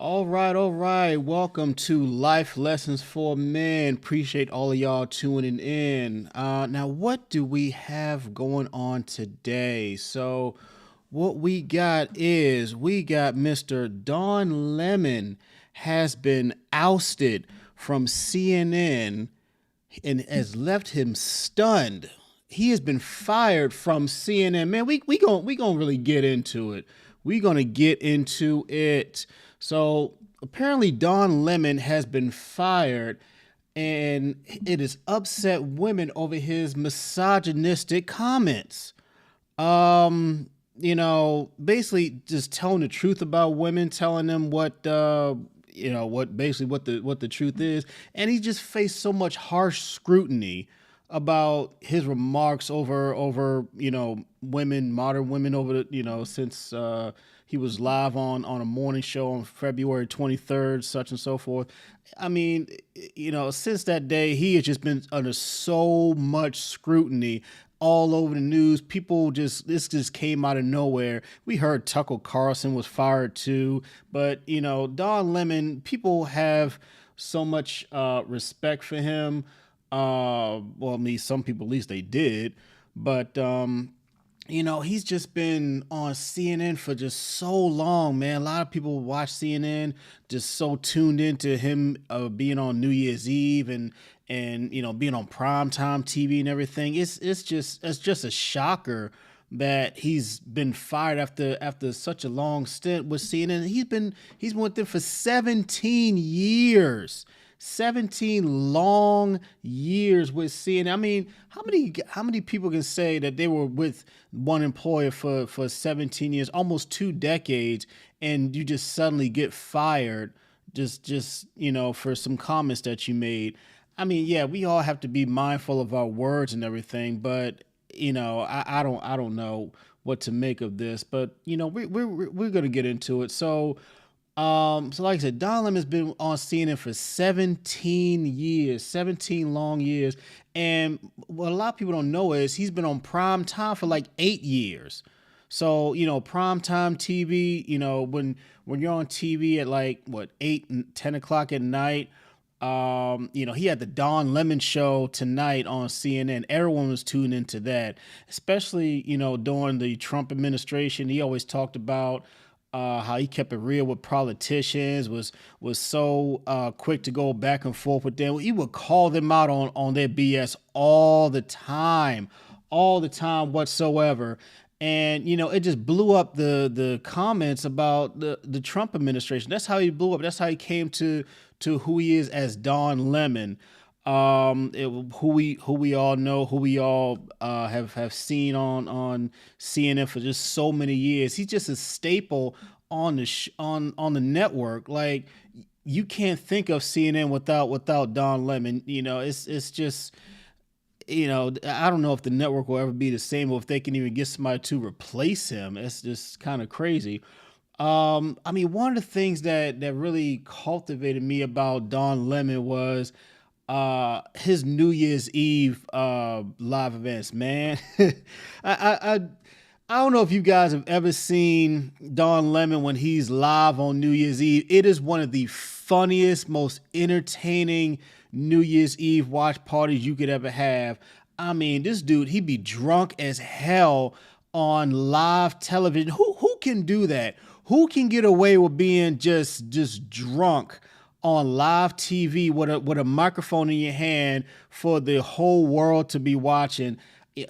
All right, all right. Welcome to Life Lessons for Men. Appreciate all of y'all tuning in. Now, what do we have going on today? What we got Mr. Don Lemon has been ousted from CNN and has left him stunned. He has been fired from CNN. Man, we gonna really get into it. We gonna get into it. So apparently, Don Lemon has been fired, and it has upset women over his misogynistic comments. Basically just telling the truth about women, telling them what the truth is, and he just faced so much harsh scrutiny about his remarks over women, modern women over since he was live on a morning show on February 23rd, such and so forth. I mean, since that day, he has just been under so much scrutiny all over the news. This just came out of nowhere. We heard Tucker Carlson was fired too, but Don Lemon, people have so much respect for him. Well, I mean, some people at least they did, but he's just been on CNN for just so long, man. A lot of people watch CNN, just so tuned into him being on New Year's Eve and being on primetime TV and everything. It's just a shocker that he's been fired after such a long stint with CNN. He's been with them for 17 years. 17 long years with CNN. I mean, how many people can say that they were with one employer for 17 years, almost 2 decades, and you just suddenly get fired just for some comments that you made? I mean, yeah, we all have to be mindful of our words and everything, but I don't know what to make of this, but we're gonna get into it. So like I said, Don Lemon has been on CNN for 17 years, 17 long years. And what a lot of people don't know is he's been on prime time for like 8 years. So, prime time TV, when you're on TV at like what, 8 and 10 o'clock at night, he had the Don Lemon show tonight on CNN. Everyone was tuned into that, especially, during the Trump administration. He always talked about how he kept it real with politicians, was so quick to go back and forth with them. He would call them out on their BS all the time whatsoever. And it just blew up the comments about the Trump administration. That's how he blew up. That's how he came to who he is as Don Lemon. Who we all know, who we all have seen on CNN for just so many years. He's just a staple on the network. Like, you can't think of CNN without Don Lemon. It's just, I don't know if the network will ever be the same, or if they can even get somebody to replace him. It's just kind of crazy. I mean, one of the things that really cultivated me about Don Lemon was his New Year's Eve live events, man. I I don't know if you guys have ever seen Don Lemon when he's live on New Year's Eve. It is one of the funniest, most entertaining New Year's Eve watch parties you could ever have. I mean, this dude, he'd be drunk as hell on live television. Who can do that? Who can get away with being just drunk on live TV with a microphone in your hand for the whole world to be watching?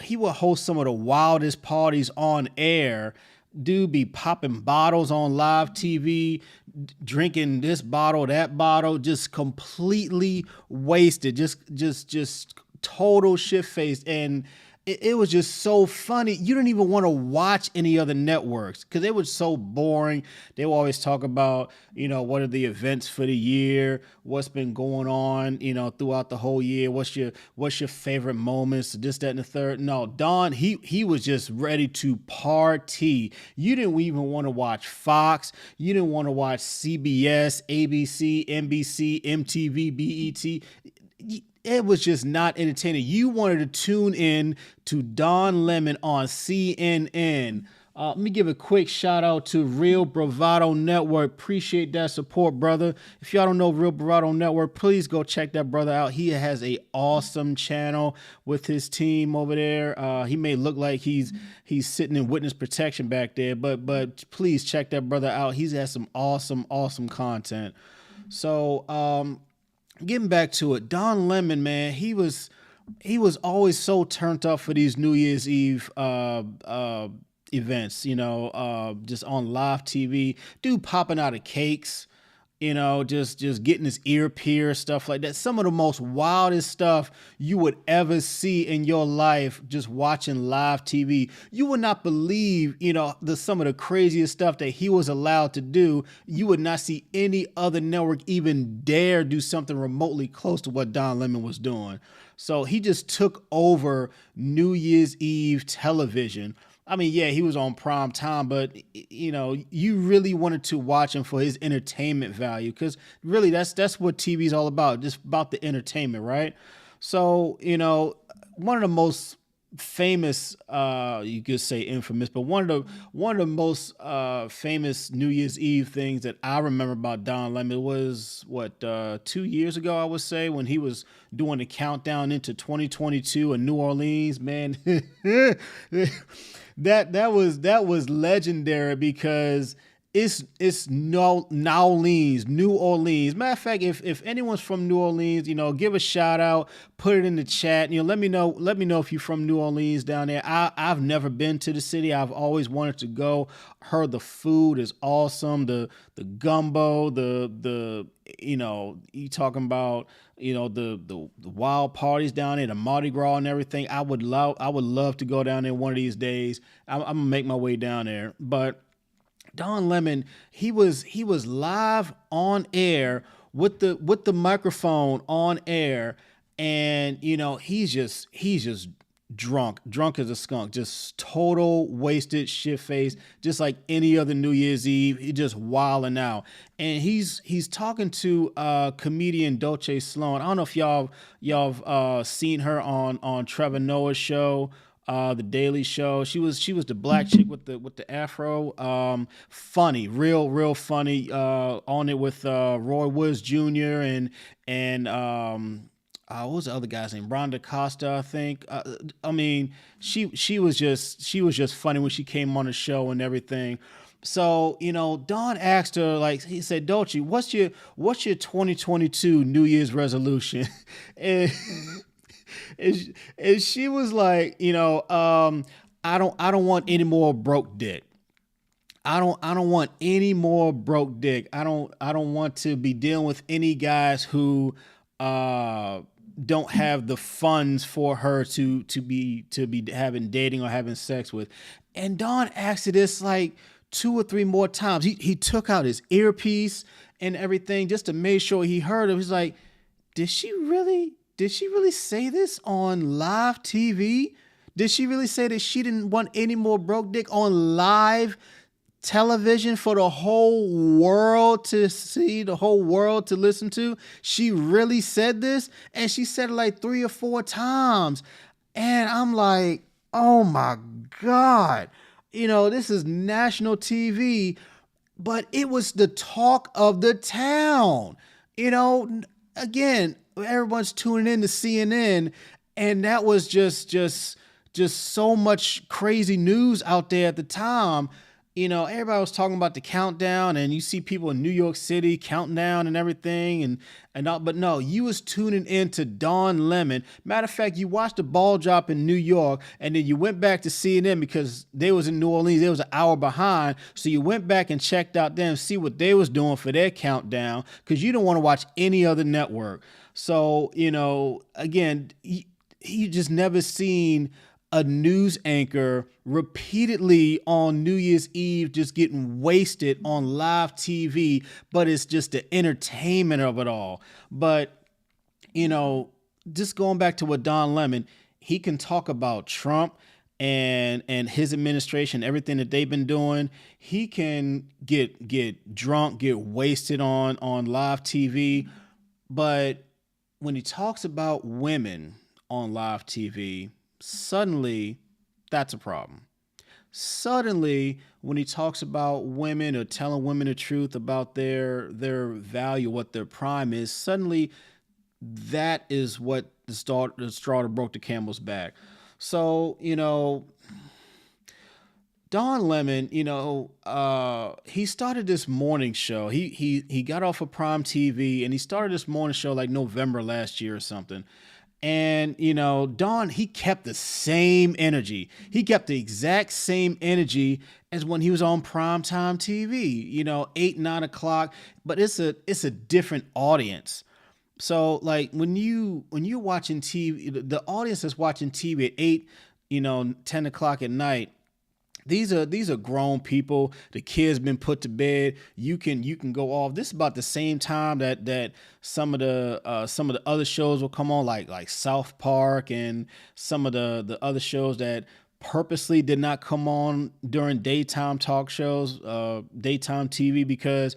He will host some of the wildest parties on air. Dude be popping bottles on live TV, drinking this bottle, that bottle, just completely wasted, just total shit faced. And it was just so funny. You didn't even want to watch any other networks because they were so boring. They would always talk about, what are the events for the year, what's been going on, throughout the whole year. What's your favorite moments, this, that, and the third. No, Don, he was just ready to party. You didn't even want to watch Fox. You didn't want to watch CBS, ABC, NBC, MTV, BET. It was just not entertaining. You wanted to tune in to Don Lemon on CNN. Let me give a quick shout out to Real Bravado Network. Appreciate that support, brother. If y'all don't know Real Bravado Network, please go check that brother out. He has a awesome channel with his team over there. He may look like he's sitting in witness protection back there, but please check that brother out. He's has some awesome content. So getting back to it, Don Lemon, man, he was always so turned up for these New Year's Eve events, just on live TV. Dude popping out of cakes, just getting his ear pierced, stuff like that. Some of the most wildest stuff you would ever see in your life just watching live TV. You would not believe, some of the craziest stuff that he was allowed to do. You would not see any other network even dare do something remotely close to what Don Lemon was doing. So he just took over New Year's Eve television. I mean, yeah, he was on prime time, but you really wanted to watch him for his entertainment value, because really that's what TV's all about, just about the entertainment, right? So, one of the most famous, you could say infamous, but one of the most famous New Year's Eve things that I remember about Don Lemon was 2 years ago, I would say, when he was doing the countdown into 2022 in New Orleans. Man, that was legendary, because it's no New Orleans. Matter of fact, if anyone's from New Orleans, give a shout out, put it in the chat. Let me know if you're from New Orleans down there. I've never been to the city. I've always wanted to go. Heard the food is awesome. The gumbo, you talking about the wild parties down there, the Mardi Gras and everything. I would love to go down there one of these days. I'm gonna make my way down there, but Don Lemon, he was live on air with the microphone on air, and he's just drunk as a skunk, just total wasted shit face, just like any other New Year's Eve. He just wilding out, and he's talking to comedian Dolce Sloan. I don't know if y'all seen her on Trevor Noah's show, the Daily Show. She was the black chick with the afro. Funny, real funny. On it with Roy Woods Jr. and what was the other guy's name? Rhonda Costa, I think. I mean, she was just funny when she came on the show and everything. So, Don asked her, like, he said, Dolce, what's your 2022 New Year's resolution? and and she was like, I don't want any more broke dick. I don't want any more broke dick. I don't want to be dealing with any guys who don't have the funds for her to be having dating or having sex with. And Don asked her this like 2 or 3 more times. He took out his earpiece and everything just to make sure he heard it. He's like, did she really say this on live TV? Did she really say that she didn't want any more broke dick on live television for the whole world to see, the whole world to listen to? She really said this? And she said it like 3 or 4 times. And I'm like, oh my God. This is national TV, but it was the talk of the town. Again, everyone's tuning in to CNN, and that was just so much crazy news out there at the time. Everybody was talking about the countdown, and you see people in New York City counting down and everything, and all, but no, you was tuning in to Don Lemon. Matter of fact, you watched the ball drop in New York, and then you went back to CNN because they was in New Orleans. They was an hour behind, so you went back and checked out them, see what they was doing for their countdown, because you don't want to watch any other network. So, again, you just never seen a news anchor repeatedly on New Year's Eve just getting wasted on live TV, but it's just the entertainment of it all. But, just going back to what Don Lemon, he can talk about Trump and his administration, everything that they've been doing. He can get drunk, get wasted on live TV. But when he talks about women on live TV, suddenly that's a problem. suddenly when he talks about women or telling women the truth about their value, what their prime is, suddenly that is what the straw that broke the camel's back. So, Don Lemon, he started this morning show. He got off of Prime TV and he started this morning show like November last year or something. And Don, he kept the same energy. He kept the exact same energy as when he was on primetime TV. 8, 9 o'clock. But it's a different audience. So like when you're watching TV, the audience that's watching TV at 8, 10 o'clock at night, these are grown people. The kids been put to bed. You can go off. This is about the same time that some of the other shows will come on, like South Park and some of the other shows that purposely did not come on during daytime talk shows, daytime TV, because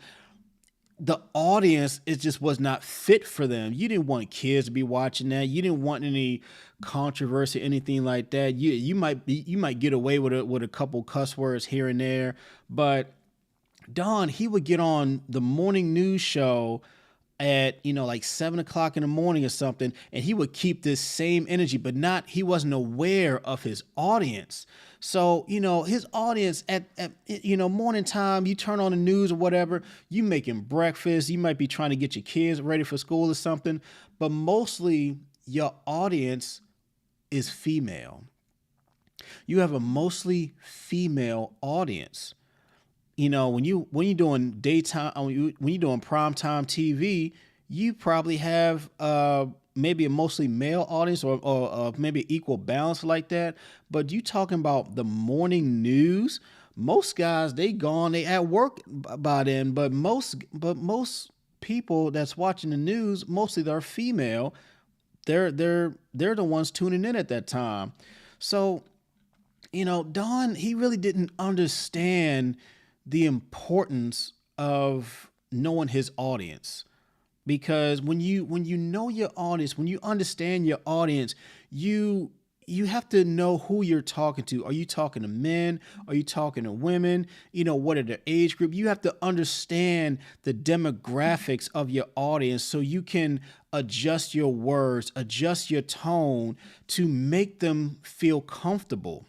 the audience, it just was not fit for them. You didn't want kids to be watching that. You didn't want any controversy, anything like that. You might get away with a couple cuss words here and there, but Don, he would get on the morning news show at like 7 o'clock in the morning or something, and he would keep this same energy, but not he wasn't aware of his audience. So his audience at morning time, you turn on the news or whatever, you making breakfast, you might be trying to get your kids ready for school or something, but mostly your audience is female. You have a mostly female audience. When you're doing daytime, when you're doing primetime TV, you probably have maybe a mostly male audience, or maybe equal balance like that. But you talking about the morning news, most guys, they at work by then. But most people that's watching the news, mostly they're female. They're the ones tuning in at that time. So Don, he really didn't understand the importance of knowing his audience. Because when you know your audience, when you understand your audience, you have to know who you're talking to. Are you talking to men? Are you talking to women? What are their age group? You have to understand the demographics of your audience so you can adjust your words, adjust your tone to make them feel comfortable.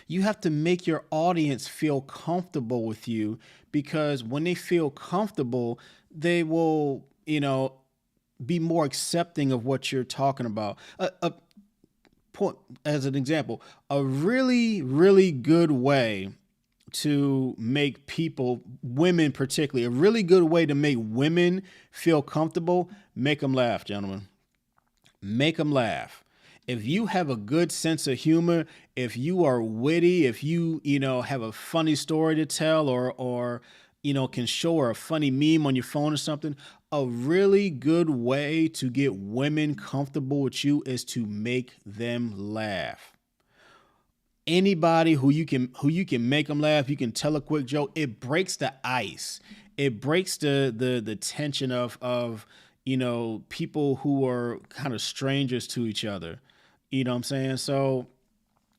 You have to make your audience feel comfortable with you, because when they feel comfortable, they will, be more accepting of what you're talking about. A point as an example, a really, really good way to make people, women particularly, a really good way to make women feel comfortable, make them laugh, gentlemen. Make them laugh. If you have a good sense of humor, if you are witty, if you have a funny story to tell, or can show her a funny meme on your phone or something, a really good way to get women comfortable with you is to make them laugh. Anybody who you can make them laugh, you can tell a quick joke. It breaks the ice. It breaks the tension of people who are kind of strangers to each other. You know what I'm saying? So,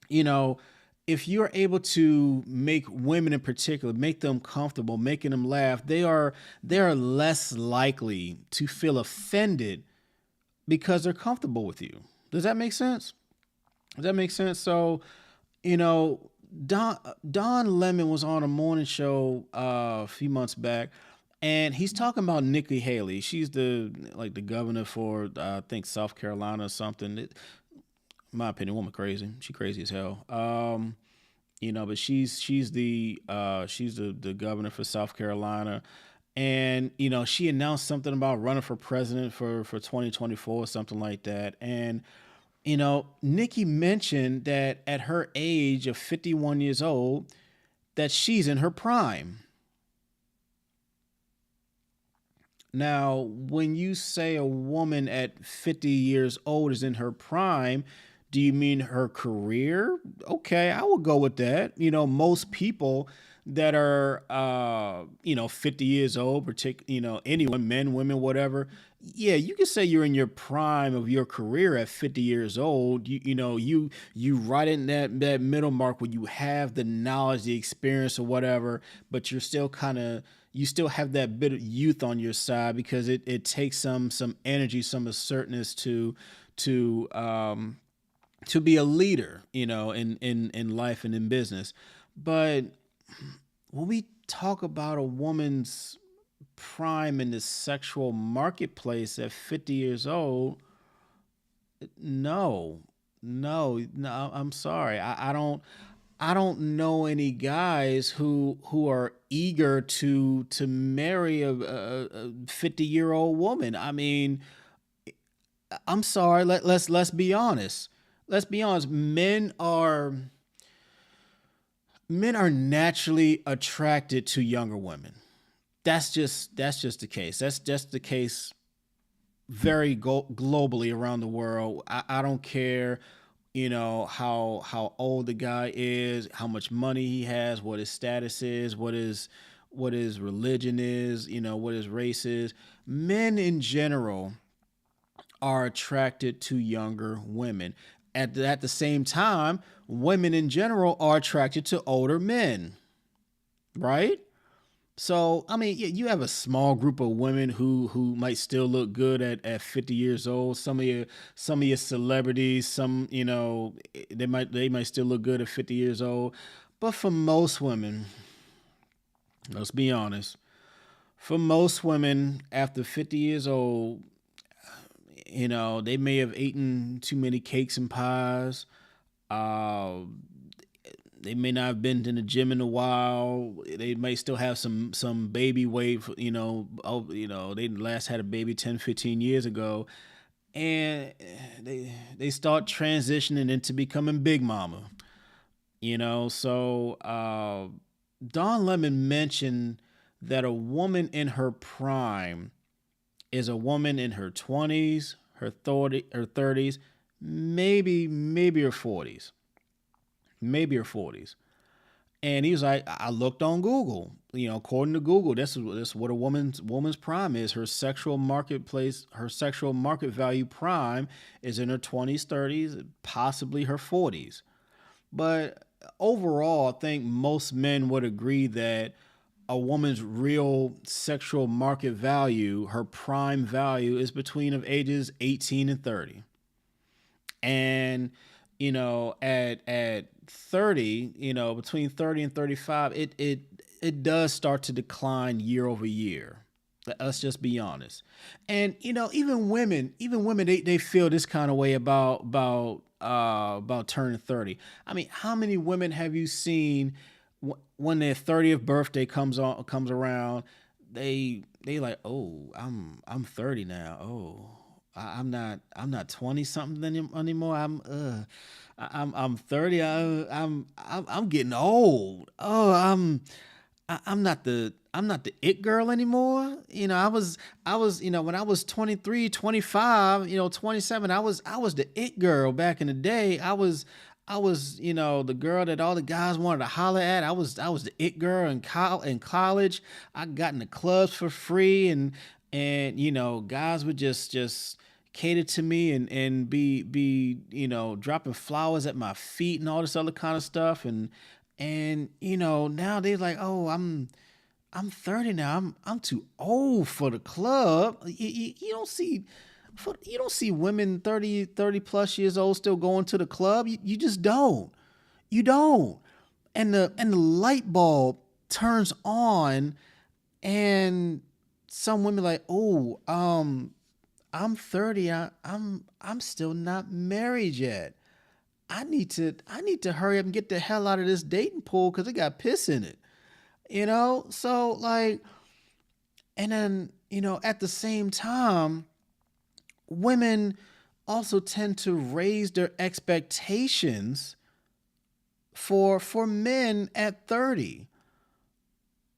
you know, if you're able to make women in particular, make them comfortable, making them laugh, they are less likely to feel offended because they're comfortable with you. Does that make sense? Does that make sense? So, you know, Don Lemon was on a morning show a few months back, and he's talking about Nikki Haley. She's the governor for I think South Carolina or something. In my opinion, woman crazy. She crazy as hell. But she's the governor for South Carolina, and she announced something about running for president for 2024 or something like that. And Nikki mentioned that at her age of 51 years old, that she's in her prime. Now, when you say a woman at 50 years old is in her prime, do you mean her career? Okay, I will go with that. Most people that are 50 years old, anyone, men, women, whatever. Yeah, you can say you're in your prime of your career at 50 years old. You right in that middle mark where you have the knowledge, the experience or whatever, but you still have that bit of youth on your side because it takes some energy, some assertiveness to to be a leader, in life and in business. But when we talk about a woman's prime in the sexual marketplace at 50 years old, no, no, I'm sorry. I don't know any guys who are eager to marry a 50-year-old woman. I mean, I'm sorry. Let's be honest. Let's be honest. Men are naturally attracted to younger women. That's just the case. That's just the case very globally around the world. I don't care, how old the guy is, how much money he has, what his status is, what his religion is, what his race is. Men in general are attracted to younger women. At the same time, women in general are attracted to older men, right? So, I mean, you have a small group of women who might still look good at 50 years old. Some of your celebrities, they might still look good at 50 years old. But for most women, let's be honest, for most women after 50 years old, they may have eaten too many cakes and pies. Uh, they may not have been in the gym in a while. They may still have some baby weight. They last had a baby 10, 15 years ago, and they start transitioning into becoming big mama. So Don Lemon mentioned that a woman in her prime is a woman in her 20s, her 30s, maybe her 40s, maybe her 40s. And he was like, I looked on Google. According to Google, this is what a woman's prime is. Her sexual market value prime is in her 20s, 30s, possibly her 40s. But overall, I think most men would agree that a woman's real sexual market value, her prime value, is between of ages 18 and 30. And at 30, between 30 and 35, it does start to decline year over year. Let's just be honest. And even women, they feel this kind of way about turning 30. I mean, how many women have you seen when their 30th birthday comes around, they like, oh, I'm 30 now. Oh, I'm not 20 something anymore. I'm 30. I'm getting old. Oh, I'm not the it girl anymore. I was when I was 23, 25, 27, I was the it girl back in the day. I was the girl that all the guys wanted to holler at. I was the it girl in college. I got in the clubs for free, and guys would just cater to me and be dropping flowers at my feet and all this other kind of stuff. And now they're like, oh, I'm 30 now. I'm too old for the club. You don't see women 30 plus years old still going to the club. You just don't. You don't. And the light bulb turns on, and some women like, oh, I'm 30. I'm still not married yet. I need to hurry up and get the hell out of this dating pool because it got piss in it. So like, and then at the same time, women also tend to raise their expectations for men at 30.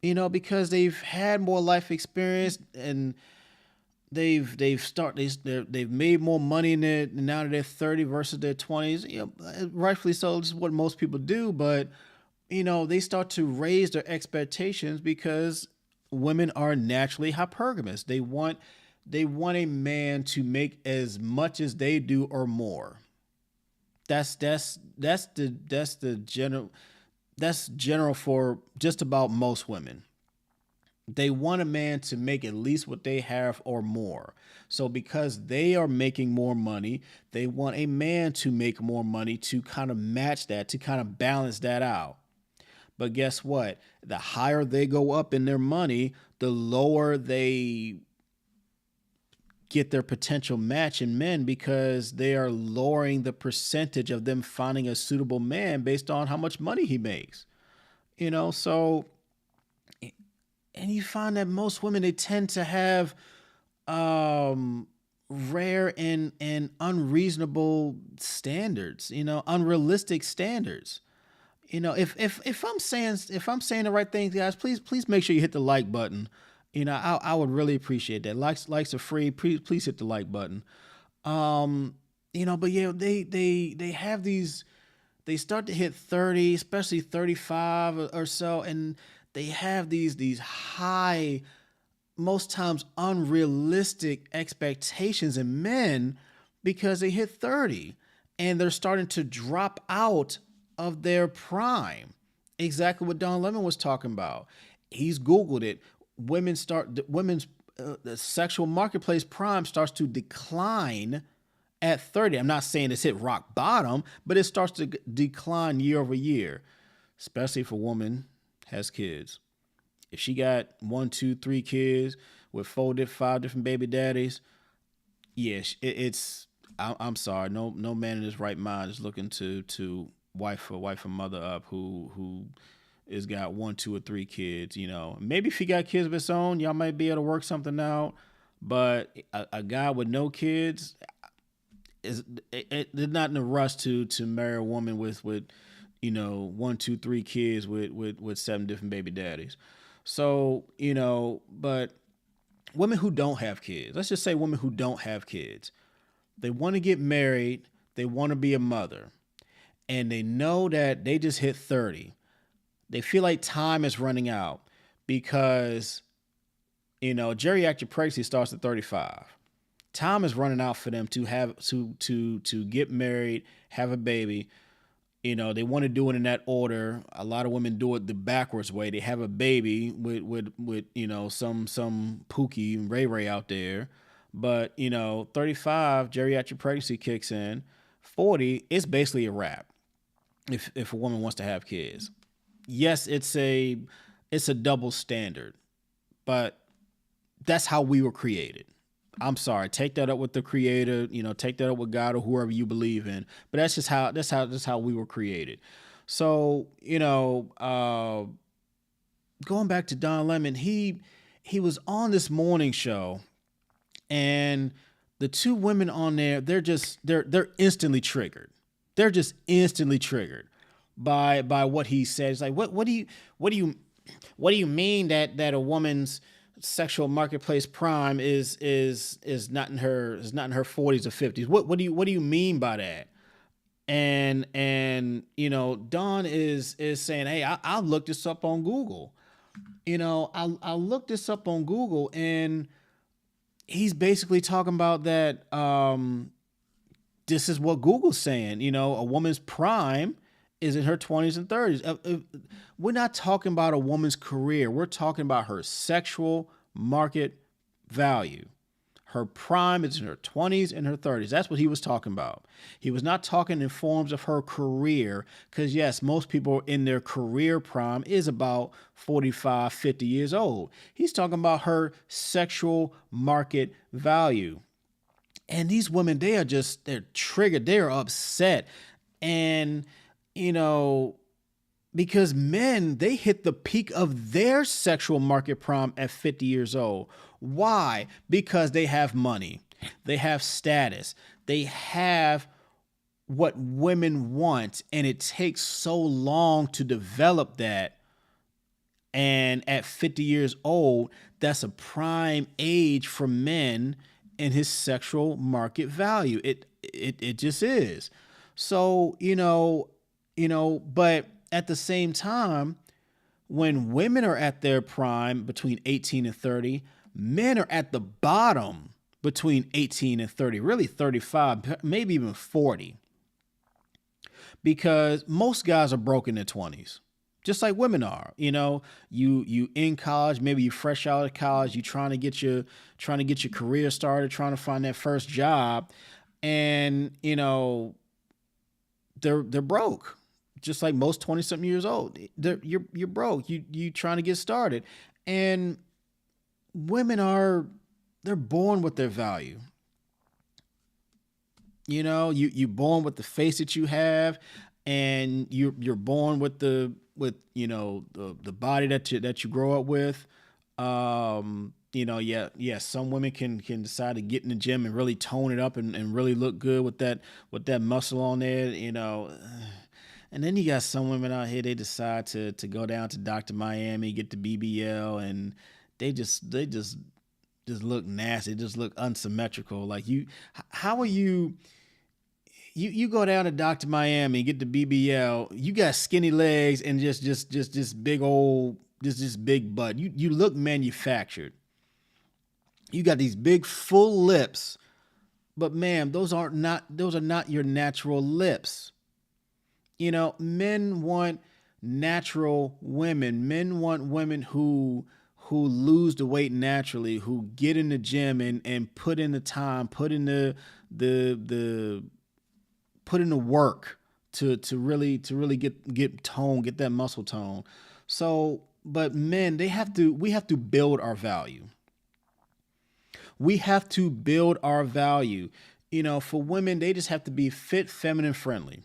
Because they've had more life experience, and they've made more money in it now that they're 30 versus their 20s. Rightfully so. This is what most people do, but they start to raise their expectations because women are naturally hypergamous. They want a man to make as much as they do or more. That's general for just about most women. They want a man to make at least what they have or more. So because they are making more money, they want a man to make more money to kind of match that, to kind of balance that out. But guess what? The higher they go up in their money, the lower they get their potential match in men, because they are lowering the percentage of them finding a suitable man based on how much money he makes. So, and you find that most women, they tend to have um rare and unreasonable standards, unrealistic standards. If I'm saying the right things, guys, please make sure you hit the like button. I would really appreciate that. Likes are free. Please hit the like button. Um, but yeah, they have these. They start to hit 30, especially 35 or so, and they have these high, most times unrealistic expectations in men, because they hit 30 and they're starting to drop out of their prime. Exactly what Don Lemon was talking about. He's Googled it. Women's the sexual marketplace prime starts to decline at 30. I'm not saying it's hit rock bottom, but it starts to decline year over year, especially if a woman has kids. If she got 1, 2, 3 kids with 4, 5 different baby daddies, yeah, it's. I'm sorry, no man in his right mind is looking to wife a mother up who has got 1, 2, or 3 kids. Maybe if he got kids of his own, y'all might be able to work something out. But a guy with no kids they're not in a rush to marry a woman with 1, 2, 3 kids with 7 different baby daddies. So, but women who don't have kids, let's just say women who don't have kids, they want to get married, they want to be a mother, and they know that they just hit 30. They feel like time is running out because, geriatric pregnancy starts at 35. Time is running out for them to have to get married, have a baby. They want to do it in that order. A lot of women do it the backwards way. They have a baby with some Pookie and Ray Ray out there. But 35, geriatric pregnancy kicks in. 40, it's basically a wrap if a woman wants to have kids. Yes, it's a double standard, but that's how we were created. I'm sorry. Take that up with the creator. Take that up with God or whoever you believe in. But that's how we were created. So going back to Don Lemon, he was on this morning show, and the two women on there, they're instantly triggered. They're just instantly triggered by what he says. Like, what do you mean that a woman's sexual marketplace prime is not in her 40s or 50s? What do you mean by that? And Don is saying, hey, I'll look this up on Google. I'll look this up on Google, and he's basically talking about that. This is what Google's saying. A woman's prime is in her 20s and 30s. We're not talking about a woman's career. We're talking about her sexual market value. Her prime is in her 20s and her 30s. That's what he was talking about. He was not talking in forms of her career, because yes, most people in their career prime is about 45, 50 years old. He's talking about her sexual market value. And these women, they're triggered. They're upset. And, because men, they hit the peak of their sexual market prime at 50 years old. Why? Because they have money. They have status. They have what women want. And it takes so long to develop that. And at 50 years old, that's a prime age for men in his sexual market value. It just is. So, but at the same time, when women are at their prime between 18 and 30, men are at the bottom between 18 and 30, really 35, maybe even 40. Because most guys are broke in their 20s, just like women are. You in college, maybe you fresh out of college, you trying to get your career started, trying to find that first job, and they're broke, just like most 20 something years old. You're broke. You trying to get started, and women they're born with their value. You born with the face that you have, and you're born with the body that you grow up with. Yeah, some women can decide to get in the gym and really tone it up and really look good with that muscle on there. And then you got some women out here, they decide to go down to Dr. Miami, get the BBL, and they just look nasty, just look unsymmetrical. Like, how are you go down to Dr. Miami, get the BBL, you got skinny legs and just big old, just big butt. You look manufactured. You got these big full lips, but ma'am, those are not your natural lips. Men want natural women. Men want women who lose the weight naturally, who get in the gym and put in the time, put in the work to really get tone, get that muscle tone. So, but men, we have to build our value. We have to build our value. For women, they just have to be fit, feminine, friendly.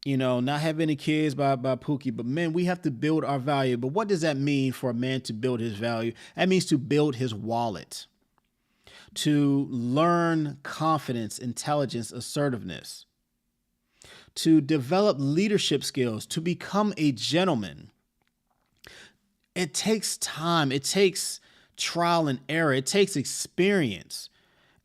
Not have any kids by Pookie, but men, we have to build our value. But what does that mean for a man to build his value? That means to build his wallet, to learn confidence, intelligence, assertiveness, to develop leadership skills, to become a gentleman. It takes time. It takes trial and error. It takes experience.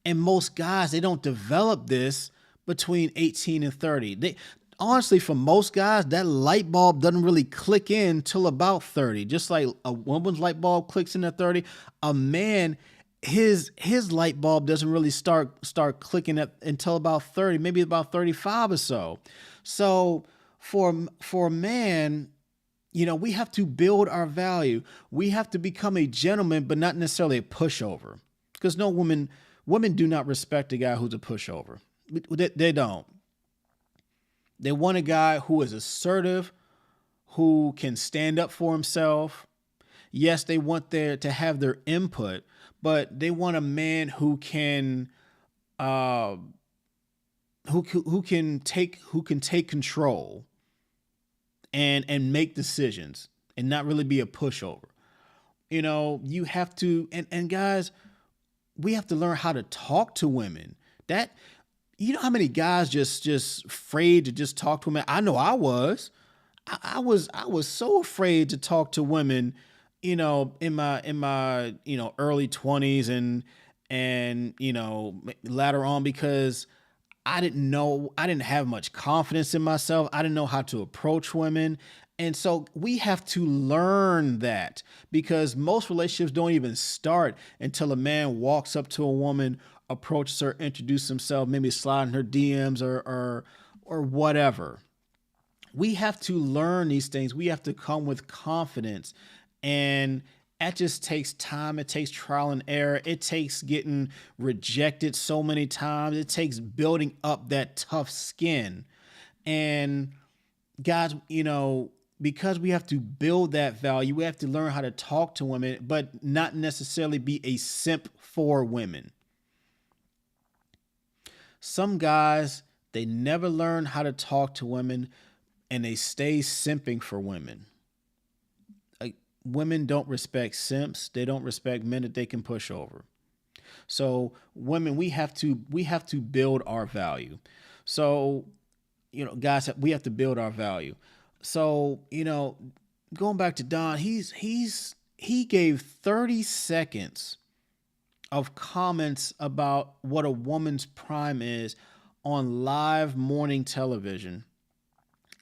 And most guys, they don't develop this between 18 and 30. Honestly, for most guys, that light bulb doesn't really click in till about 30. Just like a woman's light bulb clicks in at 30, a man, his light bulb doesn't really start clicking until about 30, maybe about 35 or so. So for a man, we have to build our value. We have to become a gentleman, but not necessarily a pushover. Because women do not respect a guy who's a pushover. They don't. They want a guy who is assertive, who can stand up for himself. Yes, they want to have their input, but they want a man who can take control and make decisions and not really be a pushover. You have to, and guys, we have to learn how to talk to women. How many guys just afraid to just talk to women? I know I was. I was so afraid to talk to women, in my early 20s and later on, because I didn't have much confidence in myself. I didn't know how to approach women. And so we have to learn that, because most relationships don't even start until a man walks up to a woman, approaches her, introduces himself, maybe slide in her DMs or whatever. We have to learn these things. We have to come with confidence, and that just takes time. It takes trial and error. It takes getting rejected so many times. It takes building up that tough skin. And guys, because we have to build that value, we have to learn how to talk to women, but not necessarily be a simp for women. Some guys, they never learn how to talk to women, and they stay simping for women. Like, women don't respect simps. They don't respect men that they can push over. So women, we have to build our value. So, guys, we have to build our value. So, going back to Don, he gave 30 seconds of comments about what a woman's prime is on live morning television.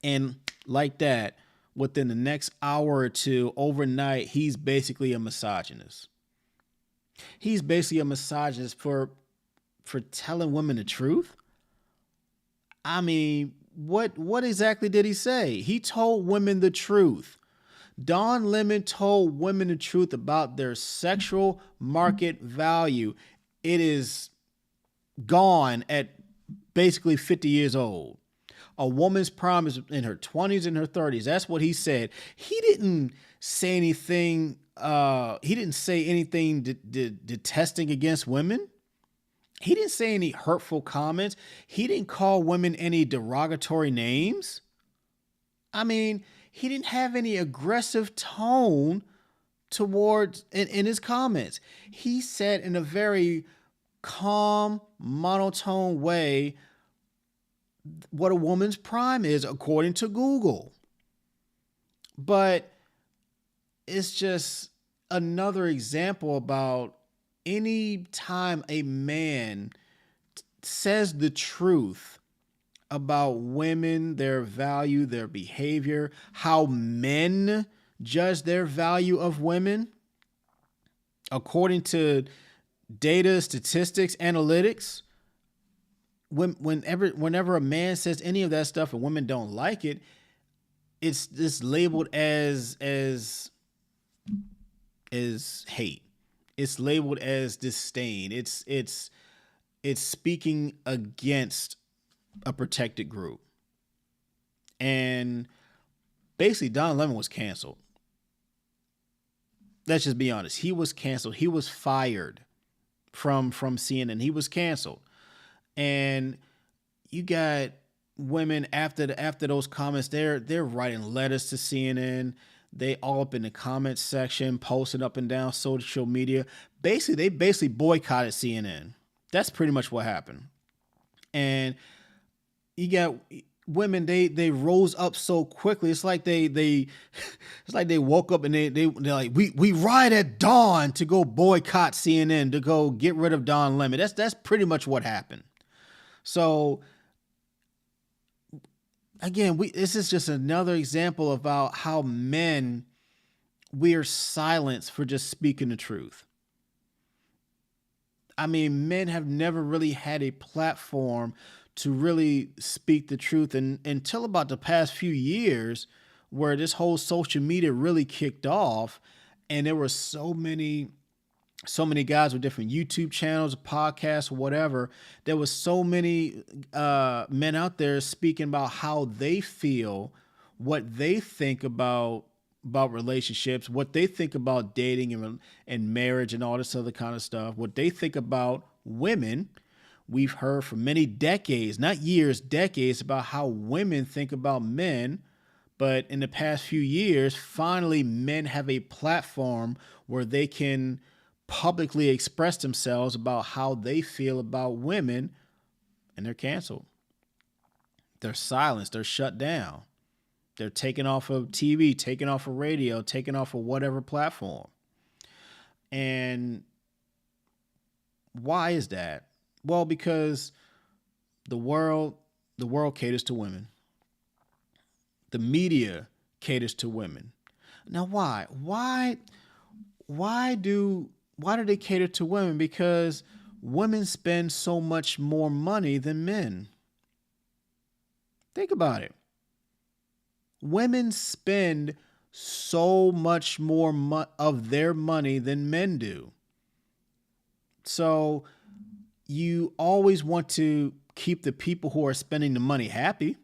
And like that, within the next hour or two, overnight, he's basically a misogynist. He's basically a misogynist for telling women the truth. I mean, what exactly did he say? He told women the truth. Don Lemon told women the truth about their sexual market value. It is gone at basically 50 years old. A woman's prime is in her 20s and her 30s. That's what he said. He didn't say anything. He didn't say anything detesting against women. He didn't say any hurtful comments. He didn't call women any derogatory names. I mean, he didn't have any aggressive tone towards in his comments. He said in a very calm, monotone way what a woman's prime is according to Google. But it's just another example about any time a man says the truth about women, their value, their behavior, how men judge their value of women, according to data, statistics, analytics, whenever a man says any of that stuff and women don't like it, it's labeled as hate. It's labeled as disdain. It's speaking against a protected group. And basically Don Lemon was canceled. Let's just be honest. He was canceled. He was fired from CNN. He was canceled. And you got women after those comments, they're writing letters to CNN. They all up in the comments section, posting up and down social media. They basically boycotted CNN. That's pretty much what happened. And you got women, they rose up so quickly. It's like they woke up and they're like, we ride at dawn to go boycott CNN, to go get rid of Don Lemon. That's pretty much what happened. So again, this is just another example about how men, we are silenced for just speaking the truth. I mean, men have never really had a platform to really speak the truth, and until about the past few years, where this whole social media really kicked off, and there were so many guys with different YouTube channels, podcasts, whatever. There was so many men out there speaking about how they feel, what they think about relationships, what they think about dating and marriage and all this other kind of stuff, what they think about women. We've heard for many decades, not years, decades, about how women think about men. But in the past few years, finally, men have a platform where they can publicly express themselves about how they feel about women, and they're canceled. They're silenced. They're shut down. They're taken off of TV, taken off of radio, taken off of whatever platform. And why is that? Well, because the world caters to women. The media caters to women. Now, why? Why do they cater to women? Because women spend so much more money than men. Think about it. Women spend so much more of their money than men do. So you always want to keep the people who are spending the money happy.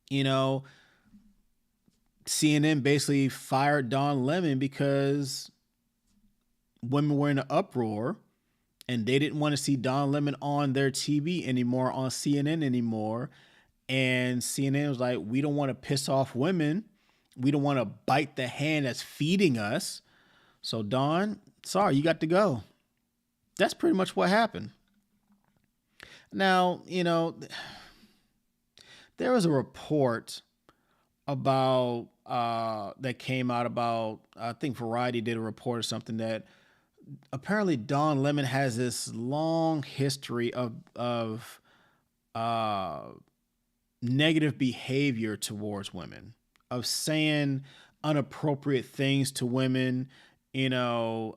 You know, CNN basically fired Don Lemon because women were in an uproar and they didn't want to see Don Lemon on their TV anymore, on CNN anymore. And CNN was like, we don't want to piss off women. We don't want to bite the hand that's feeding us. So Don, sorry, you got to go. That's pretty much what happened. Now, you know, there was a report about that came out about, I think Variety did a report or something, that apparently Don Lemon has this long history of negative behavior towards women. saying inappropriate things to women, allegedly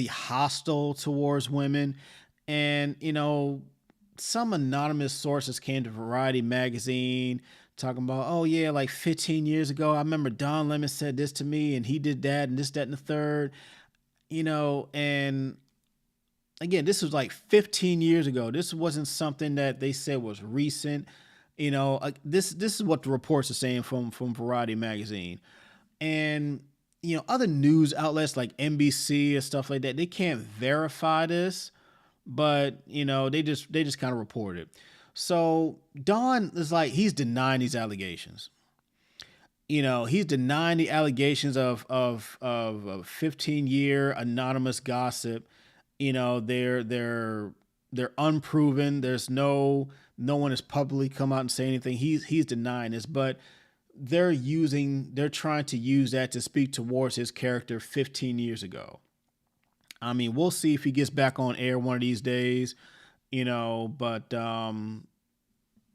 hostile towards women. And, some anonymous sources came to Variety magazine talking about, oh yeah, like 15 years ago, I remember Don Lemon said this to me and he did that and this, that, and the third, and again, this was like 15 years ago. This wasn't something that they said was recent. This is what the reports are saying from Variety magazine. And other news outlets like NBC and stuff like that, they can't verify this, but they just kind of report it. So Don is like, he's denying these allegations. He's denying the allegations of 15-year anonymous gossip. They're unproven. There's no one has publicly come out and say anything. He's denying this, but they're trying to use that to speak towards his character 15 years ago. I mean, we'll see if he gets back on air one of these days, but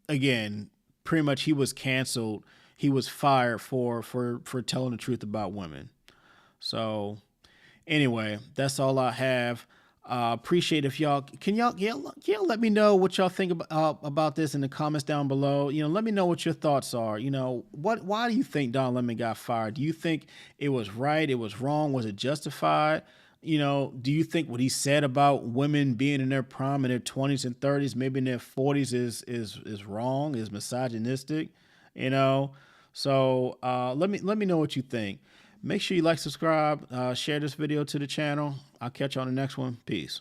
again, pretty much he was canceled. He was fired for telling the truth about women. So anyway, that's all I have. Appreciate if y'all let me know what y'all think about this in the comments down below. Let me know what your thoughts are. Why do you think Don Lemon got fired? Do you think it was right? It was wrong? Was it justified? Do you think what he said about women being in their prime in their 20s and 30s, maybe in their 40s is wrong, is misogynistic? So let me know what you think. Make sure you like, subscribe, share this video to the channel. I'll catch you on the next one. Peace.